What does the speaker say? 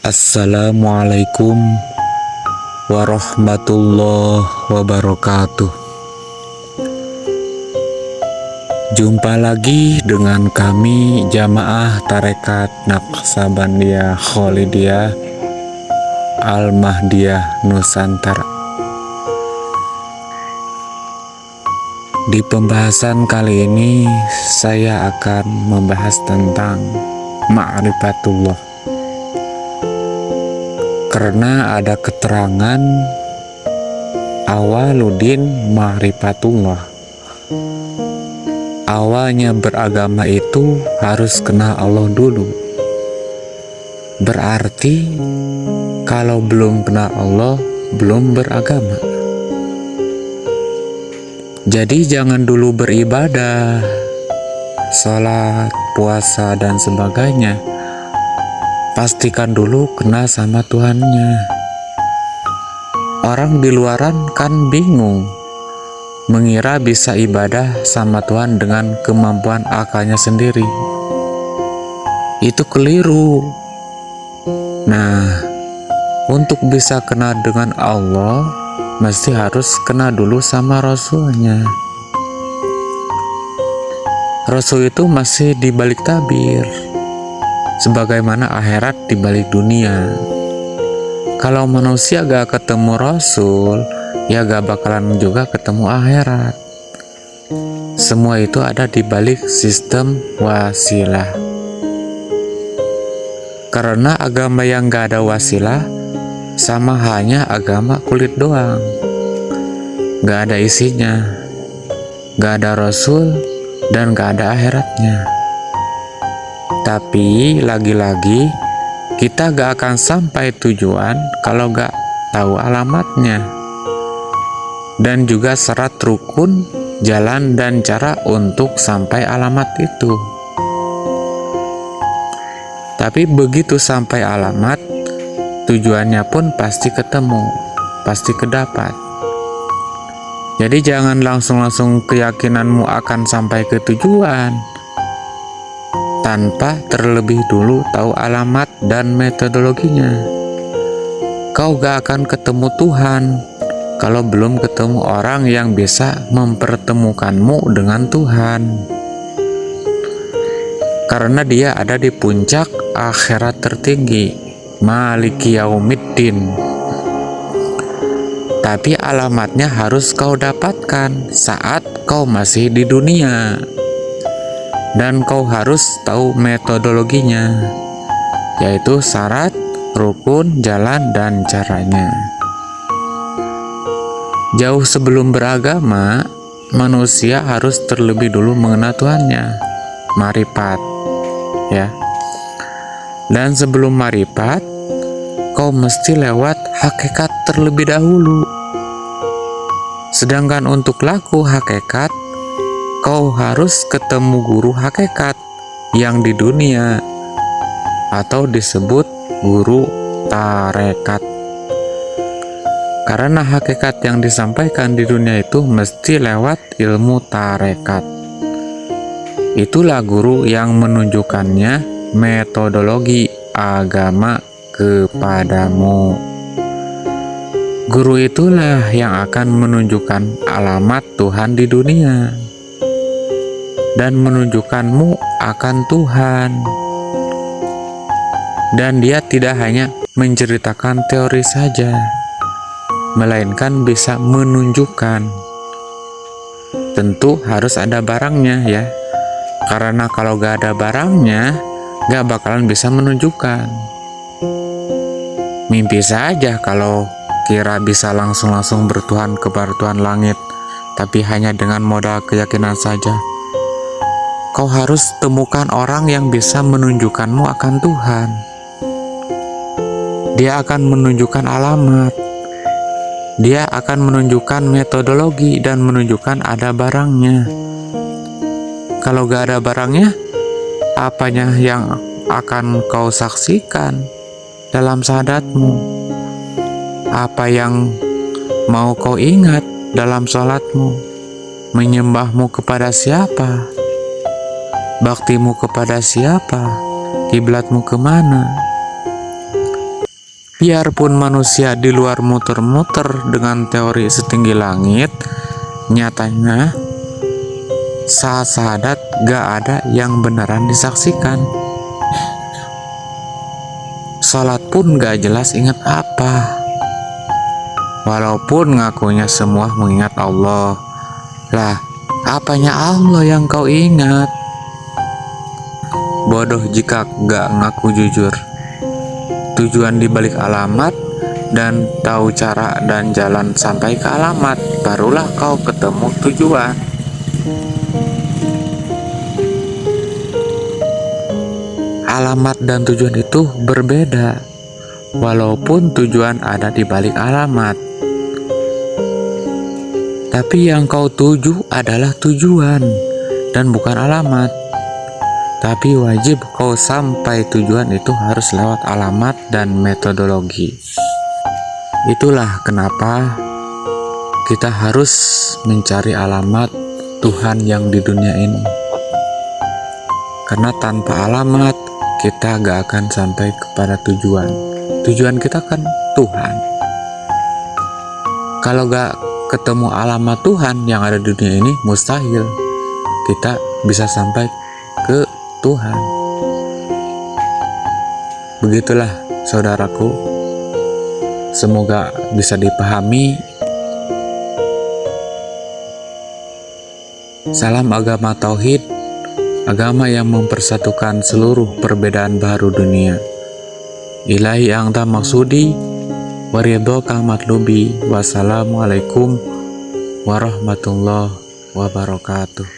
Assalamualaikum warahmatullahi wabarakatuh. Jumpa lagi dengan kami Jamaah Tarekat Naqsabandiyah Kholidiyah Al-Mahdiyah Nusantara. Di pembahasan kali ini saya akan membahas tentang ma'rifatullah. Karena ada keterangan awaludin ma'rifatullah, awalnya beragama itu harus kenal Allah dulu. Berarti kalau belum kenal Allah, belum beragama. Jadi jangan dulu beribadah, sholat, puasa, dan sebagainya. Pastikan dulu kenal sama Tuhannya. Orang di luaran kan bingung, mengira bisa ibadah sama Tuhan dengan kemampuan akalnya sendiri. Itu keliru. Nah, untuk bisa kenal dengan Allah, mesti harus kenal dulu sama Rasulnya. Rasul itu masih di balik tabir, sebagaimana akhirat di balik dunia. Kalau manusia gak ketemu Rasul, ya gak bakalan juga ketemu akhirat. Semua itu ada di balik sistem wasilah. Karena agama yang gak ada wasilah sama hanya agama kulit doang, gak ada isinya, gak ada Rasul, dan gak ada akhiratnya. Tapi lagi-lagi kita gak akan sampai tujuan kalau gak tahu alamatnya, dan juga syarat rukun, jalan, dan cara untuk sampai alamat itu. Tapi begitu sampai alamat, tujuannya pun pasti ketemu, pasti kedapat. Jadi jangan langsung keyakinanmu akan sampai ke tujuan tanpa terlebih dulu tahu alamat dan metodologinya. Kau gak akan ketemu Tuhan kalau belum ketemu orang yang bisa mempertemukanmu dengan Tuhan. Karena dia ada di puncak akhirat tertinggi, Maliki Yaumiddin. Tapi alamatnya harus kau dapatkan saat kau masih di dunia. Dan kau harus tahu metodologinya, yaitu syarat, rukun, jalan, dan caranya. Jauh sebelum beragama, manusia harus terlebih dulu mengenal Tuhannya, marifat, ya. Dan sebelum marifat, kau mesti lewat hakikat terlebih dahulu. Sedangkan untuk laku hakikat, kau harus ketemu guru hakikat yang di dunia, atau disebut guru tarekat. Karena hakikat yang disampaikan di dunia itu mesti lewat ilmu tarekat. Itulah guru yang menunjukkannya metodologi agama kepadamu. Guru itulah yang akan menunjukkan alamat Tuhan di dunia dan menunjukkanmu akan Tuhan. Dan dia tidak hanya menceritakan teori saja, melainkan bisa menunjukkan. Tentu harus ada barangnya, ya. Karena kalau gak ada barangnya, gak bakalan bisa menunjukkan. Mimpi saja kalau kira bisa langsung bertuhan kepada Tuhan langit, tapi hanya dengan modal keyakinan saja. Kau harus temukan orang yang bisa menunjukkanmu akan Tuhan. Dia akan menunjukkan alamat, dia akan menunjukkan metodologi, dan menunjukkan ada barangnya. Kalau gak ada barangnya, apanya yang akan kau saksikan dalam syahadatmu? Apa yang mau kau ingat dalam sholatmu? Menyembahmu kepada siapa? Baktimu kepada siapa? Kiblatmu kemana? Biarpun manusia di luar muter-muter dengan teori setinggi langit, nyatanya saat syahadat gak ada yang beneran disaksikan. Sholat pun gak jelas ingat apa, walaupun ngakunya semua mengingat Allah. Lah, apanya Allah yang kau ingat? Bodoh jika gak ngaku jujur. Tujuan dibalik alamat dan tahu cara dan jalan sampai ke alamat, barulah kau ketemu tujuan. Alamat dan tujuan itu berbeda, walaupun tujuan ada di balik alamat. Tapi yang kau tuju adalah tujuan dan bukan alamat. Tapi wajib kau sampai tujuan itu harus lewat alamat dan metodologi. Itulah kenapa kita harus mencari alamat Tuhan yang di dunia ini. Karena tanpa alamat kita gak akan sampai kepada tujuan. Tujuan kita kan Tuhan. Kalau gak ketemu alamat Tuhan yang ada di dunia ini, mustahil kita bisa sampai ke Tuhan. Begitulah saudaraku, semoga bisa dipahami. Salam agama tauhid, agama yang mempersatukan seluruh perbedaan baru dunia. Ilahi anta maksudi waridhoka matlubi. Wassalamualaikum warahmatullahi wabarakatuh.